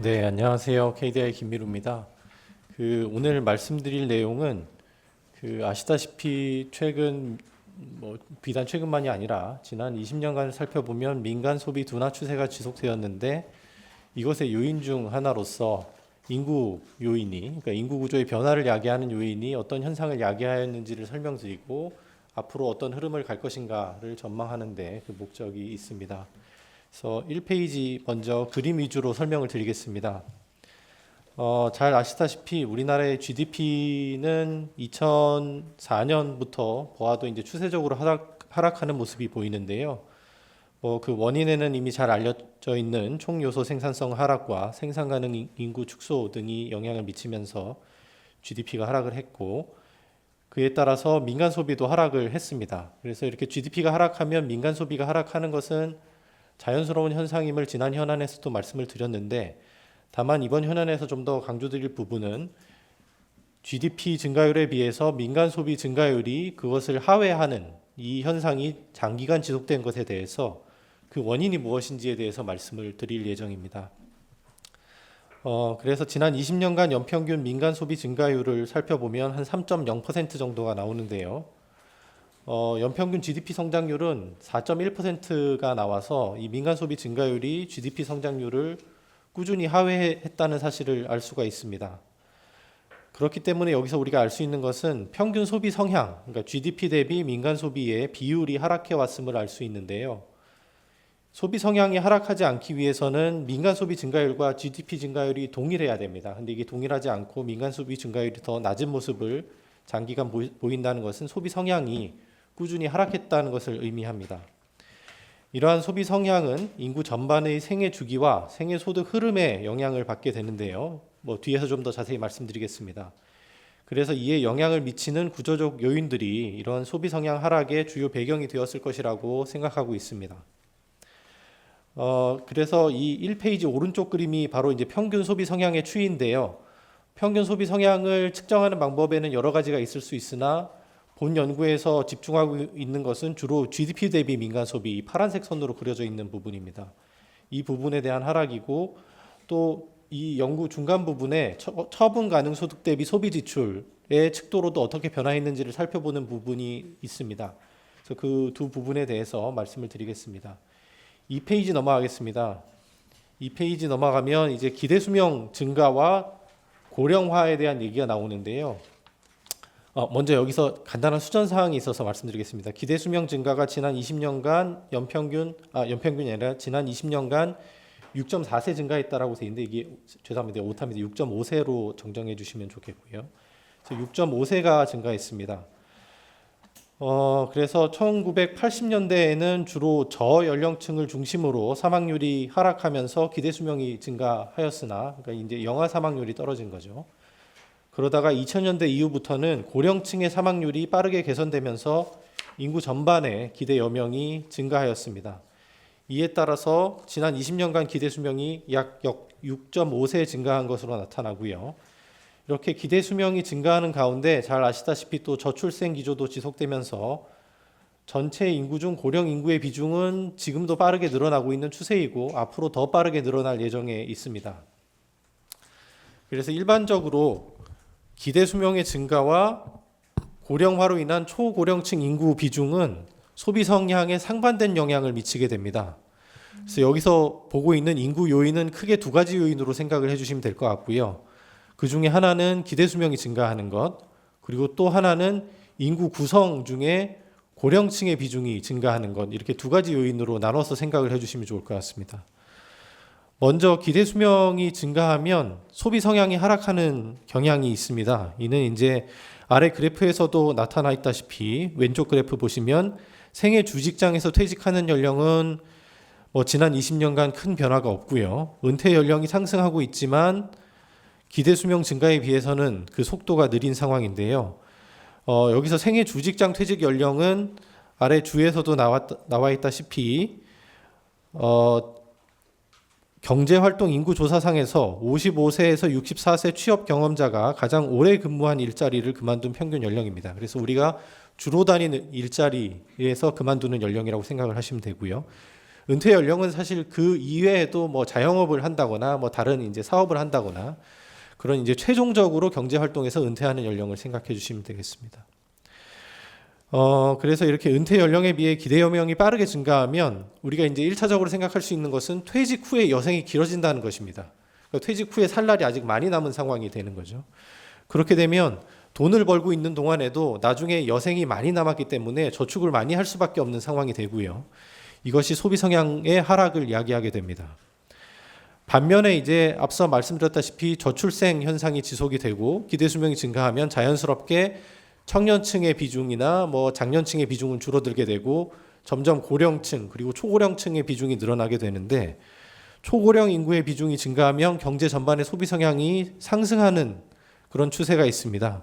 네, 안녕하세요. KDI 김미루입니다. 오늘 말씀드릴 내용은 아시다시피 최근 비단 최근만이 아니라 지난 20년간 살펴보면 민간 소비 둔화 추세가 지속되었는데 이것의 요인 중 하나로서 인구 요인이 그러니까 인구 구조의 변화를 야기하는 요인이 어떤 현상을 야기하였는지를 설명드리고 앞으로 어떤 흐름을 갈 것인가를 전망하는 데 그 목적이 있습니다. 그래서 1페이지 먼저 그림 위주로 설명을 드리겠습니다. 잘 아시다시피 우리나라의 GDP는 2004년부터 보아도 이제 추세적으로 하락하는 모습이 보이는데요. 그 원인에는 이미 잘 알려져 있는 총요소 생산성 하락과 생산 가능 인구 축소 등이 영향을 미치면서 GDP가 하락을 했고 그에 따라서 민간 소비도 하락을 했습니다. 그래서 이렇게 GDP가 하락하면 민간 소비가 하락하는 것은 자연스러운 현상임을 지난 현안에서도 말씀을 드렸는데 다만 이번 현안에서 좀 더 강조드릴 부분은 GDP 증가율에 비해서 민간 소비 증가율이 그것을 하회하는 이 현상이 장기간 지속된 것에 대해서 그 원인이 무엇인지에 대해서 말씀을 드릴 예정입니다. 그래서 지난 20년간 연평균 민간 소비 증가율을 살펴보면 한 3.0% 정도가 나오는데요. 연평균 GDP 성장률은 4.1%가 나와서 이 민간 소비 증가율이 GDP 성장률을 꾸준히 하회했다는 사실을 알 수가 있습니다. 그렇기 때문에 여기서 우리가 알 수 있는 것은 평균 소비 성향, 그러니까 GDP 대비 민간 소비의 비율이 하락해 왔음을 알 수 있는데요. 소비 성향이 하락하지 않기 위해서는 민간 소비 증가율과 GDP 증가율이 동일해야 됩니다. 근데 이게 동일하지 않고 민간 소비 증가율이 더 낮은 모습을 장기간 보인다는 것은 소비 성향이 꾸준히 하락했다는 것을 의미합니다. 이러한 소비 성향은 인구 전반의 생애 주기와 생애 소득 흐름에 영향을 받게 되는데요. 뒤에서 좀 더 자세히 말씀드리겠습니다. 그래서 이에 영향을 미치는 구조적 요인들이 이러한 소비 성향 하락의 주요 배경이 되었을 것이라고 생각하고 있습니다. 그래서 이 1페이지 오른쪽 그림이 바로 이제 평균 소비 성향의 추이인데요. 평균 소비 성향을 측정하는 방법에는 여러 가지가 있을 수 있으나 본 연구에서 집중하고 있는 것은 주로 GDP 대비 민간 소비, 이 파란색 선으로 그려져 있는 부분입니다. 이 부분에 대한 하락이고 또 이 연구 중간 부분에 처분 가능 소득 대비 소비 지출의 척도로도 어떻게 변화했는지를 살펴보는 부분이 있습니다. 그래서 그 두 부분에 대해서 말씀을 드리겠습니다. 2페이지 넘어가겠습니다. 2페이지 넘어가면 이제 기대 수명 증가와 고령화에 대한 얘기가 나오는데요. 먼저 여기서 간단한 수전 사항이 있어서 말씀드리겠습니다. 기대 수명 증가가 지난 20년간 연평균이 아니라 지난 20년간 6.4세 증가했다라고 되어 있는데 이게 죄송합니다. 오타입니다. 6.5세로 정정해 주시면 좋겠고요. 그래서 6.5세가 증가했습니다. 그래서 1980년대에는 주로 저연령층을 중심으로 사망률이 하락하면서 기대 수명이 증가하였으나 그러니까 이제 영아 사망률이 떨어진 거죠. 그러다가 2000년대 이후부터는 고령층의 사망률이 빠르게 개선되면서 인구 전반의 기대 여명이 증가하였습니다. 이에 따라서 지난 20년간 기대 수명이 약 6.5세 증가한 것으로 나타나고요. 이렇게 기대 수명이 증가하는 가운데 잘 아시다시피 또 저출생 기조도 지속되면서 전체 인구 중 고령 인구의 비중은 지금도 빠르게 늘어나고 있는 추세이고 앞으로 더 빠르게 늘어날 예정에 있습니다. 그래서 일반적으로 기대 수명의 증가와 고령화로 인한 초고령층 인구 비중은 소비 성향에 상반된 영향을 미치게 됩니다. 그래서 여기서 보고 있는 인구 요인은 크게 두 가지 요인으로 생각을 해주시면 될 것 같고요. 그 중에 하나는 기대 수명이 증가하는 것, 그리고 또 하나는 인구 구성 중에 고령층의 비중이 증가하는 것, 이렇게 두 가지 요인으로 나눠서 생각을 해주시면 좋을 것 같습니다. 먼저 기대 수명이 증가하면 소비 성향이 하락하는 경향이 있습니다. 이는 이제 아래 그래프에서도 나타나 있다시피 왼쪽 그래프 보시면 생애 주직장에서 퇴직하는 연령은 지난 20년간 큰 변화가 없고요. 은퇴 연령이 상승하고 있지만 기대 수명 증가에 비해서는 그 속도가 느린 상황인데요. 여기서 생애 주직장 퇴직 연령은 아래 주에서도 나와 있다시피 경제활동 인구조사상에서 55세에서 64세 취업 경험자가 가장 오래 근무한 일자리를 그만둔 평균 연령입니다. 그래서 우리가 주로 다니는 일자리에서 그만두는 연령이라고 생각을 하시면 되고요. 은퇴 연령은 사실 그 이외에도 뭐 자영업을 한다거나 뭐 다른 이제 사업을 한다거나 그런 이제 최종적으로 경제 활동에서 은퇴하는 연령을 생각해 주시면 되겠습니다. 그래서 이렇게 은퇴 연령에 비해 기대 여명이 빠르게 증가하면 우리가 이제 1차적으로 생각할 수 있는 것은 퇴직 후에 여생이 길어진다는 것입니다. 그러니까 퇴직 후에 살 날이 아직 많이 남은 상황이 되는 거죠. 그렇게 되면 돈을 벌고 있는 동안에도 나중에 여생이 많이 남았기 때문에 저축을 많이 할 수밖에 없는 상황이 되고요. 이것이 소비 성향의 하락을 이야기하게 됩니다. 반면에 이제 앞서 말씀드렸다시피 저출생 현상이 지속이 되고 기대 수명이 증가하면 자연스럽게 청년층의 비중이나 뭐 장년층의 비중은 줄어들게 되고 점점 고령층 그리고 초고령층의 비중이 늘어나게 되는데 초고령 인구의 비중이 증가하면 경제 전반의 소비 성향이 상승하는 그런 추세가 있습니다.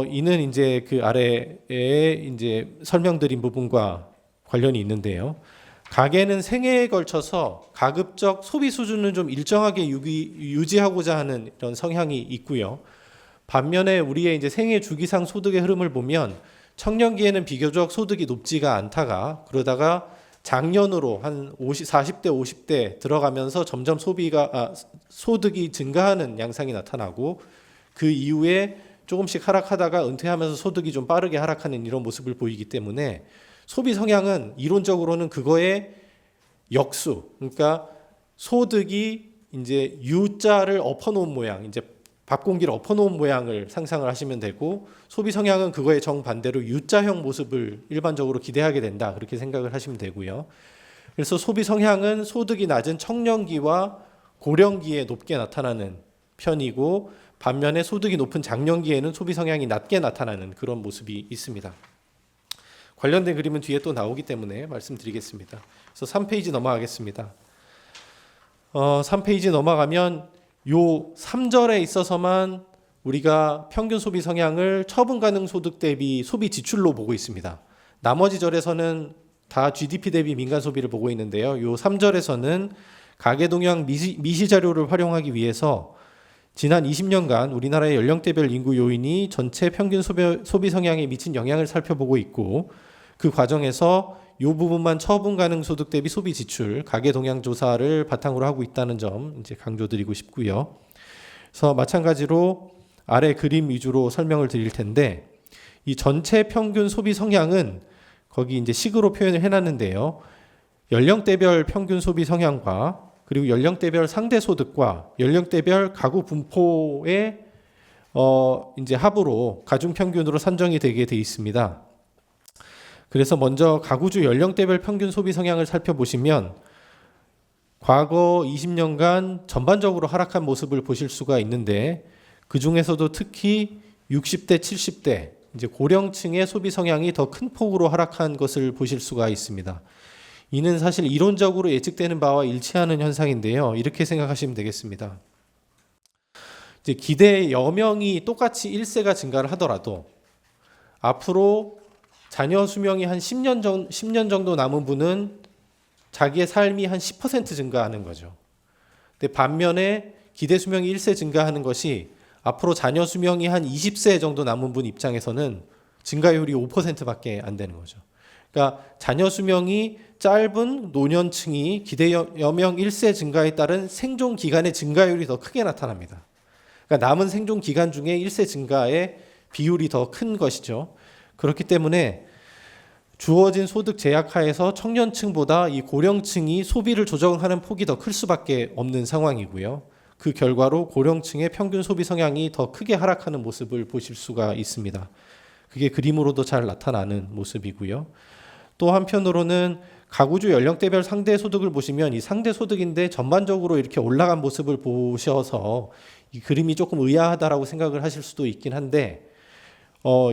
이는 이제 그 아래에 이제 설명드린 부분과 관련이 있는데요. 가계는 생애에 걸쳐서 가급적 소비 수준을 좀 일정하게 유지하고자 하는 이런 성향이 있고요. 반면에 우리의 이제 생애 주기상 소득의 흐름을 보면 청년기에는 비교적 소득이 높지가 않다가 그러다가 장년으로 한 40대, 50대 들어가면서 점점 소득이 증가하는 양상이 나타나고 그 이후에 조금씩 하락하다가 은퇴하면서 소득이 좀 빠르게 하락하는 이런 모습을 보이기 때문에 소비 성향은 이론적으로는 그거의 역수, 그러니까 소득이 이제 U자를 엎어놓은 모양, 이제 밥 공기를 엎어놓은 모양을 상상을 하시면 되고 소비 성향은 그거의 정반대로 U자형 모습을 일반적으로 기대하게 된다 그렇게 생각을 하시면 되고요. 그래서 소비 성향은 소득이 낮은 청년기와 고령기에 높게 나타나는 편이고 반면에 소득이 높은 장년기에는 소비 성향이 낮게 나타나는 그런 모습이 있습니다. 관련된 그림은 뒤에 또 나오기 때문에 말씀드리겠습니다. 그래서 3페이지 넘어가겠습니다. 3페이지 넘어가면 요 3절에 있어서만 우리가 평균 소비 성향을 처분 가능 소득 대비 소비 지출로 보고 있습니다. 나머지 절에서는 다 GDP 대비 민간 소비를 보고 있는데요. 요 3절에서는 가계 동향 미시 자료를 활용하기 위해서 지난 20년간 우리나라의 연령대별 인구 요인이 전체 평균 소비 성향에 미친 영향을 살펴보고 있고 그 과정에서 이 부분만 처분 가능 소득 대비 소비 지출 가계 동향 조사를 바탕으로 하고 있다는 점 이제 강조드리고 싶고요. 그래서 마찬가지로 아래 그림 위주로 설명을 드릴 텐데 이 전체 평균 소비 성향은 거기 이제 식으로 표현을 해놨는데요. 연령대별 평균 소비 성향과 그리고 연령대별 상대 소득과 연령대별 가구 분포의 이제 합으로 가중 평균으로 산정이 되게 돼 있습니다. 그래서 먼저 가구주 연령대별 평균 소비 성향을 살펴보시면 과거 20년간 전반적으로 하락한 모습을 보실 수가 있는데 그 중에서도 특히 60대, 70대 이제 고령층의 소비 성향이 더 큰 폭으로 하락한 것을 보실 수가 있습니다. 이는 사실 이론적으로 예측되는 바와 일치하는 현상인데요. 이렇게 생각하시면 되겠습니다. 이제 기대 여명이 똑같이 1세가 증가를 하더라도 앞으로 자녀 수명이 한 10년 정도 남은 분은 자기의 삶이 한 10% 증가하는 거죠. 근데 반면에 기대 수명이 1세 증가하는 것이 앞으로 자녀 수명이 한 20세 정도 남은 분 입장에서는 증가율이 5%밖에 안 되는 거죠. 그러니까 자녀 수명이 짧은 노년층이 기대 여명 1세 증가에 따른 생존 기간의 증가율이 더 크게 나타납니다. 그러니까 남은 생존 기간 중에 1세 증가의 비율이 더 큰 것이죠. 그렇기 때문에 주어진 소득 제약 하에서 청년층보다 이 고령층이 소비를 조정하는 폭이 더 클 수밖에 없는 상황이고요. 그 결과로 고령층의 평균 소비 성향이 더 크게 하락하는 모습을 보실 수가 있습니다. 그게 그림으로도 잘 나타나는 모습이고요. 또 한편으로는 가구주 연령대별 상대 소득을 보시면 이 상대 소득인데 전반적으로 이렇게 올라간 모습을 보셔서 이 그림이 조금 의아하다라고 생각을 하실 수도 있긴 한데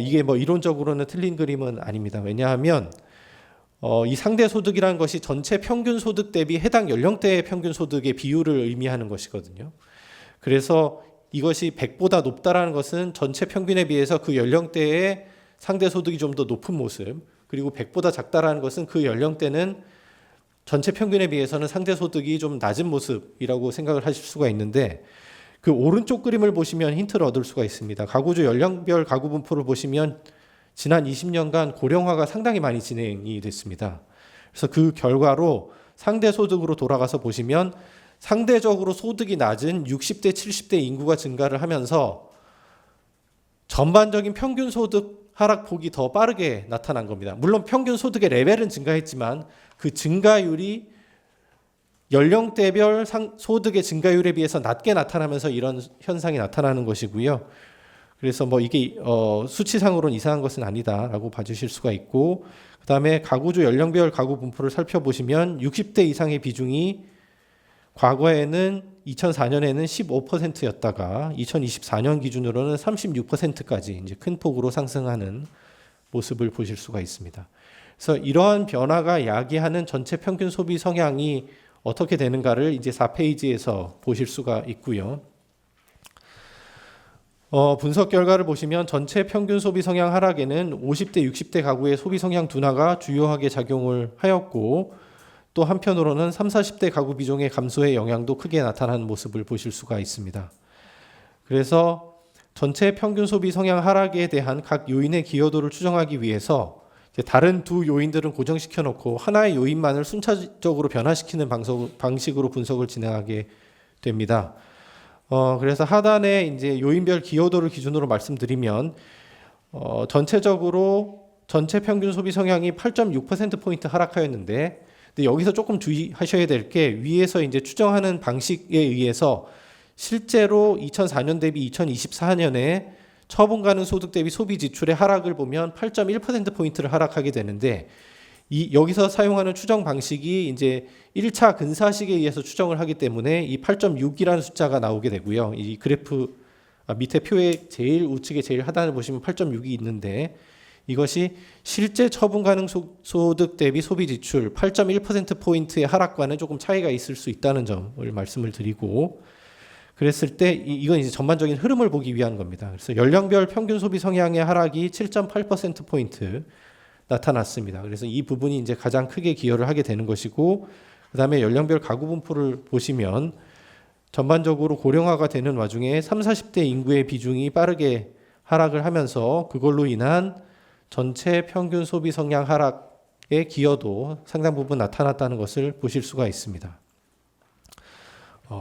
이게 뭐 이론적으로는 틀린 그림은 아닙니다. 왜냐하면 이 상대 소득이라는 것이 전체 평균 소득 대비 해당 연령대의 평균 소득의 비율을 의미하는 것이거든요. 그래서 이것이 100보다 높다라는 것은 전체 평균에 비해서 그 연령대의 상대 소득이 좀 더 높은 모습, 그리고 100보다 작다라는 것은 그 연령대는 전체 평균에 비해서는 상대 소득이 좀 낮은 모습이라고 생각을 하실 수가 있는데 그 오른쪽 그림을 보시면 힌트를 얻을 수가 있습니다. 가구주 연령별 가구 분포를 보시면 지난 20년간 고령화가 상당히 많이 진행이 됐습니다. 그래서 그 결과로 상대 소득으로 돌아가서 보시면 상대적으로 소득이 낮은 60대, 70대 인구가 증가를 하면서 전반적인 평균 소득 하락폭이 더 빠르게 나타난 겁니다. 물론 평균 소득의 레벨은 증가했지만 그 증가율이 연령대별 소득의 증가율에 비해서 낮게 나타나면서 이런 현상이 나타나는 것이고요. 그래서 뭐 이게 수치상으로는 이상한 것은 아니다라고 봐주실 수가 있고, 그 다음에 가구주 연령별 가구 분포를 살펴보시면 60대 이상의 비중이 과거에는 2004년에는 15%였다가 2024년 기준으로는 36%까지 이제 큰 폭으로 상승하는 모습을 보실 수가 있습니다. 그래서 이러한 변화가 야기하는 전체 평균 소비 성향이 어떻게 되는가를 이제 4페이지에서 보실 수가 있고요. 분석 결과를 보시면 전체 평균 소비 성향 하락에는 50대, 60대 가구의 소비 성향 둔화가 주요하게 작용을 하였고, 또 한편으로는 30, 40대 가구 비중의 감소의 영향도 크게 나타나는 모습을 보실 수가 있습니다. 그래서 전체 평균 소비 성향 하락에 대한 각 요인의 기여도를 추정하기 위해서 다른 두 요인들은 고정시켜 놓고 하나의 요인만을 순차적으로 변화시키는 방식으로 분석을 진행하게 됩니다. 그래서 하단에 이제 요인별 기여도를 기준으로 말씀드리면 전체적으로 전체 평균 소비 성향이 8.6%포인트 하락하였는데, 근데 여기서 조금 주의하셔야 될 게 위에서 이제 추정하는 방식에 의해서 실제로 2004년 대비 2024년에 처분 가능 소득 대비 소비 지출의 하락을 보면 8.1%포인트를 하락하게 되는데, 여기서 사용하는 추정 방식이 이제 1차 근사식에 의해서 추정을 하기 때문에 이 8.6이라는 숫자가 나오게 되고요. 이 그래프 밑에 표의 제일 우측에 제일 하단을 보시면 8.6이 있는데, 이것이 실제 처분 가능 소득 대비 소비 지출 8.1%포인트의 하락과는 조금 차이가 있을 수 있다는 점을 말씀을 드리고, 그랬을 때 이건 이제 전반적인 흐름을 보기 위한 겁니다. 그래서 연령별 평균 소비 성향의 하락이 7.8%포인트 나타났습니다. 그래서 이 부분이 이제 가장 크게 기여를 하게 되는 것이고, 그다음에 연령별 가구 분포를 보시면 전반적으로 고령화가 되는 와중에 30, 40대 인구의 비중이 빠르게 하락을 하면서 그걸로 인한 전체 평균 소비 성향 하락의 기여도 상당 부분 나타났다는 것을 보실 수가 있습니다.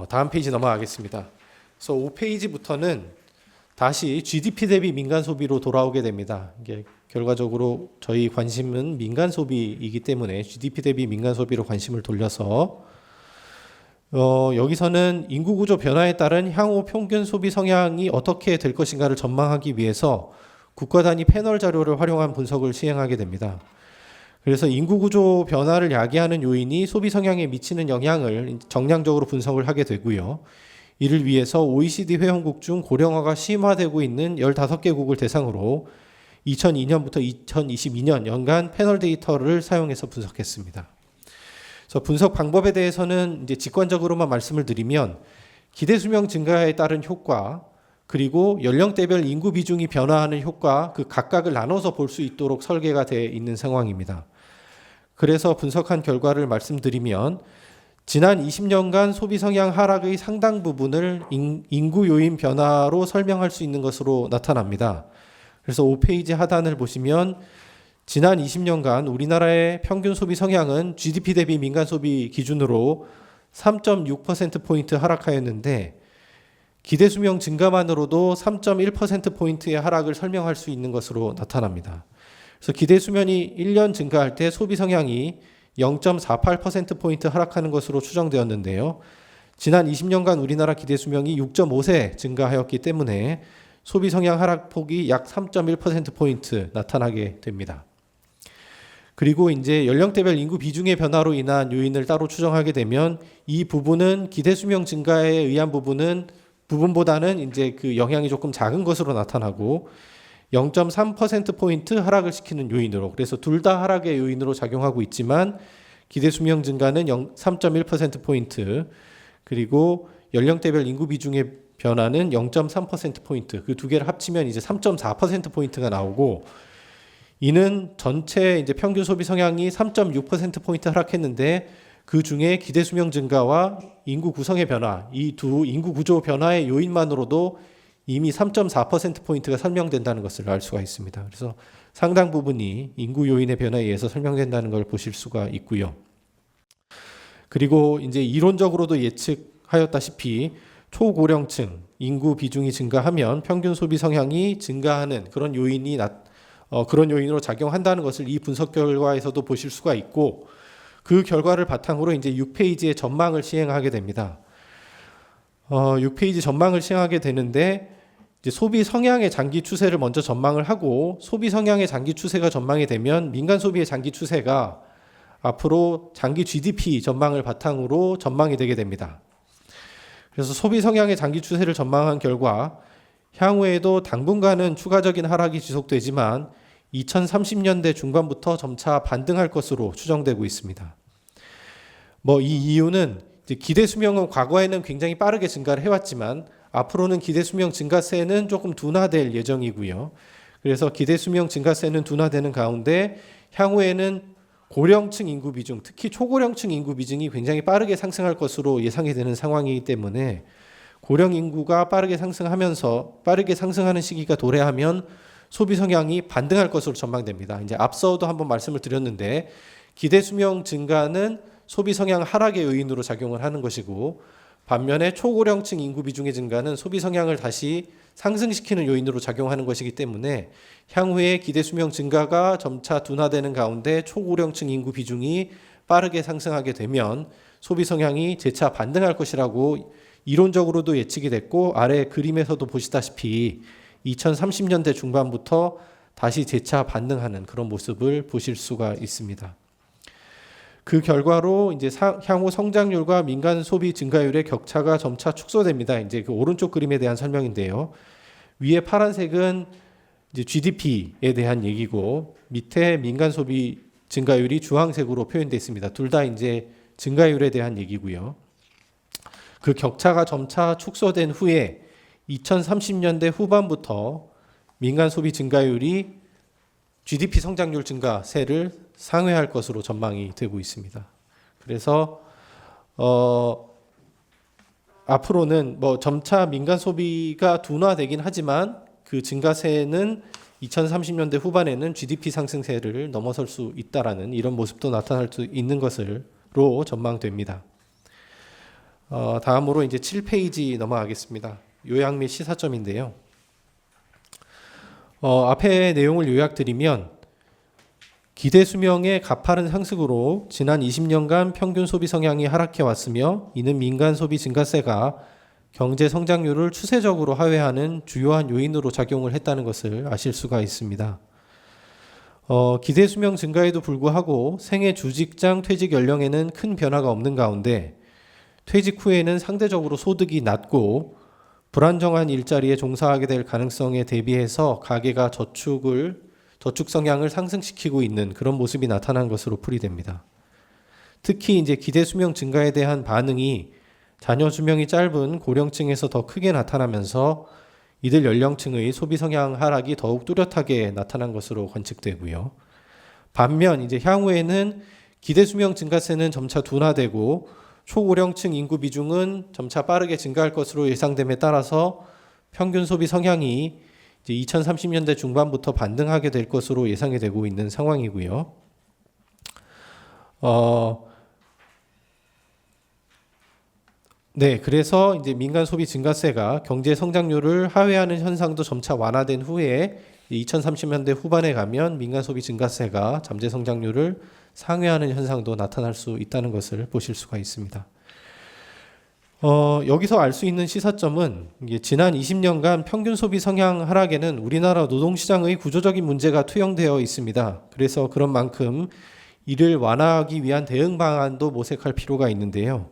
다음 페이지 넘어가겠습니다. 그래서 5페이지부터는 다시 GDP 대비 민간 소비로 돌아오게 됩니다. 이게 결과적으로 저희 관심은 민간 소비이기 때문에 GDP 대비 민간 소비로 관심을 돌려서 여기서는 인구 구조 변화에 따른 향후 평균 소비 성향이 어떻게 될 것인가를 전망하기 위해서 국가 단위 패널 자료를 활용한 분석을 시행하게 됩니다. 그래서 인구 구조 변화를 야기하는 요인이 소비 성향에 미치는 영향을 정량적으로 분석을 하게 되고요. 이를 위해서 OECD 회원국 중 고령화가 심화되고 있는 15개국을 대상으로 2002년부터 2022년 연간 패널 데이터를 사용해서 분석했습니다. 그래서 분석 방법에 대해서는 이제 직관적으로만 말씀을 드리면 기대 수명 증가에 따른 효과, 그리고 연령대별 인구 비중이 변화하는 효과, 그 각각을 나눠서 볼 수 있도록 설계가 되어 있는 상황입니다. 그래서 분석한 결과를 말씀드리면 지난 20년간 소비 성향 하락의 상당 부분을 인구 요인 변화로 설명할 수 있는 것으로 나타납니다. 그래서 5페이지 하단을 보시면 지난 20년간 우리나라의 평균 소비 성향은 GDP 대비 민간 소비 기준으로 3.6%포인트 하락하였는데, 기대 수명 증가만으로도 3.1%포인트의 하락을 설명할 수 있는 것으로 나타납니다. 그래서 기대 수명이 1년 증가할 때 소비 성향이 0.48%포인트 하락하는 것으로 추정되었는데요. 지난 20년간 우리나라 기대 수명이 6.5세 증가하였기 때문에 소비 성향 하락폭이 약 3.1%포인트 나타나게 됩니다. 그리고 이제 연령대별 인구 비중의 변화로 인한 요인을 따로 추정하게 되면 이 부분은 기대 수명 증가에 의한 부분보다는 이제 그 영향이 조금 작은 것으로 나타나고 0.3%포인트 하락을 시키는 요인으로, 그래서 둘 다 하락의 요인으로 작용하고 있지만 기대 수명 증가는 3.1%포인트, 그리고 연령대별 인구 비중의 변화는 0.3%포인트, 그 두 개를 합치면 이제 3.4%포인트가 나오고, 이는 전체 이제 평균 소비 성향이 3.6%포인트 하락했는데 그 중에 기대 수명 증가와 인구 구성의 변화, 이 두 인구 구조 변화의 요인만으로도 이미 3.4%포인트가 설명된다는 것을 알 수가 있습니다. 그래서 상당 부분이 인구 요인의 변화에 의해서 설명된다는 걸 보실 수가 있고요. 그리고 이제 이론적으로도 예측하였다시피 초고령층 인구 비중이 증가하면 평균 소비 성향이 증가하는 그런 그런 요인으로 작용한다는 것을 이 분석 결과에서도 보실 수가 있고, 그 결과를 바탕으로 이제 6페이지의 전망을 시행하게 됩니다. 6페이지 전망을 시행하게 되는데, 이제 소비 성향의 장기 추세를 먼저 전망을 하고, 소비 성향의 장기 추세가 전망이 되면 민간 소비의 장기 추세가 앞으로 장기 GDP 전망을 바탕으로 전망이 되게 됩니다. 그래서 소비 성향의 장기 추세를 전망한 결과 향후에도 당분간은 추가적인 하락이 지속되지만 2030년대 중반부터 점차 반등할 것으로 추정되고 있습니다. 이 이유는 기대 수명은 과거에는 굉장히 빠르게 증가를 해왔지만 앞으로는 기대 수명 증가세는 조금 둔화될 예정이고요. 그래서 기대 수명 증가세는 둔화되는 가운데 향후에는 고령층 인구 비중, 특히 초고령층 인구 비중이 굉장히 빠르게 상승할 것으로 예상이 되는 상황이기 때문에 고령 인구가 빠르게 상승하는 시기가 도래하면 소비 성향이 반등할 것으로 전망됩니다. 이제 앞서도 한번 말씀을 드렸는데, 기대 수명 증가는 소비 성향 하락의 요인으로 작용을 하는 것이고, 반면에 초고령층 인구 비중의 증가는 소비 성향을 다시 상승시키는 요인으로 작용하는 것이기 때문에 향후에 기대 수명 증가가 점차 둔화되는 가운데 초고령층 인구 비중이 빠르게 상승하게 되면 소비 성향이 재차 반등할 것이라고 이론적으로도 예측이 됐고, 아래 그림에서도 보시다시피 2030년대 중반부터 다시 재차 반등하는 그런 모습을 보실 수가 있습니다. 그 결과로 이제 향후 성장률과 민간 소비 증가율의 격차가 점차 축소됩니다. 이제 그 오른쪽 그림에 대한 설명인데요. 위에 파란색은 이제 GDP에 대한 얘기고, 밑에 민간 소비 증가율이 주황색으로 표현되어 있습니다. 둘 다 이제 증가율에 대한 얘기고요. 그 격차가 점차 축소된 후에 2030년대 후반부터 민간 소비 증가율이 GDP 성장률 증가세를 상회할 것으로 전망이 되고 있습니다. 그래서 앞으로는 점차 민간 소비가 둔화되긴 하지만 그 증가세는 2030년대 후반에는 GDP 상승세를 넘어설 수 있다라는 이런 모습도 나타날 수 있는 것으로 전망됩니다. 다음으로 이제 7페이지 넘어가겠습니다. 요약 및 시사점인데요. 앞에 내용을 요약드리면, 기대 수명의 가파른 상승으로 지난 20년간 평균 소비 성향이 하락해 왔으며, 이는 민간 소비 증가세가 경제 성장률을 추세적으로 하회하는 주요한 요인으로 작용을 했다는 것을 아실 수가 있습니다. 기대 수명 증가에도 불구하고 생애 주직장 퇴직 연령에는 큰 변화가 없는 가운데 퇴직 후에는 상대적으로 소득이 낮고 불안정한 일자리에 종사하게 될 가능성에 대비해서 가계가 저축 성향을 상승시키고 있는 그런 모습이 나타난 것으로 풀이됩니다. 특히 이제 기대 수명 증가에 대한 반응이 자녀 수명이 짧은 고령층에서 더 크게 나타나면서 이들 연령층의 소비 성향 하락이 더욱 뚜렷하게 나타난 것으로 관측되고요. 반면 이제 향후에는 기대 수명 증가세는 점차 둔화되고 초고령층 인구 비중은 점차 빠르게 증가할 것으로 예상됨에 따라서 평균 소비 성향이 이제 2030년대 중반부터 반등하게 될 것으로 예상이 되고 있는 상황이고요. 그래서 이제 민간 소비 증가세가 경제 성장률을 하회하는 현상도 점차 완화된 후에 2030년대 후반에 가면 민간 소비 증가세가 잠재 성장률을 상회하는 현상도 나타날 수 있다는 것을 보실 수가 있습니다. 여기서 알 수 있는 시사점은 지난 20년간 평균 소비 성향 하락에는 우리나라 노동시장의 구조적인 문제가 투영되어 있습니다. 그래서 그런 만큼 이를 완화하기 위한 대응 방안도 모색할 필요가 있는데요.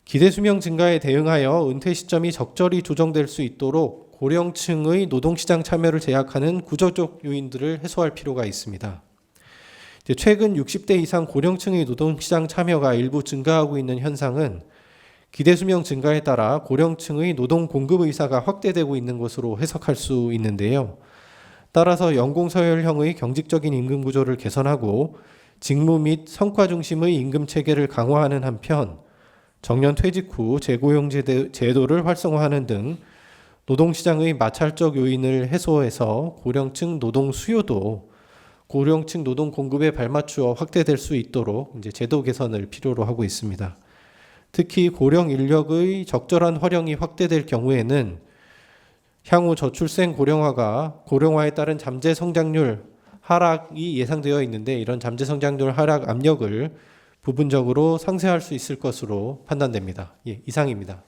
기대 수명 증가에 대응하여 은퇴 시점이 적절히 조정될 수 있도록 고령층의 노동시장 참여를 제약하는 구조적 요인들을 해소할 필요가 있습니다. 최근 60대 이상 고령층의 노동시장 참여가 일부 증가하고 있는 현상은 기대 수명 증가에 따라 고령층의 노동 공급 의사가 확대되고 있는 것으로 해석할 수 있는데요. 따라서 연공서열형의 경직적인 임금 구조를 개선하고 직무 및 성과 중심의 임금 체계를 강화하는 한편 정년 퇴직 후 재고용 제도를 활성화하는 등 노동시장의 마찰적 요인을 해소해서 고령층 노동 수요도 고령층 노동 공급에 발맞추어 확대될 수 있도록 이제 제도 개선을 필요로 하고 있습니다. 특히 고령 인력의 적절한 활용이 확대될 경우에는 향후 저출생 고령화에 따른 잠재 성장률 하락이 예상되어 있는데 이런 잠재 성장률 하락 압력을 부분적으로 상쇄할 수 있을 것으로 판단됩니다. 예, 이상입니다.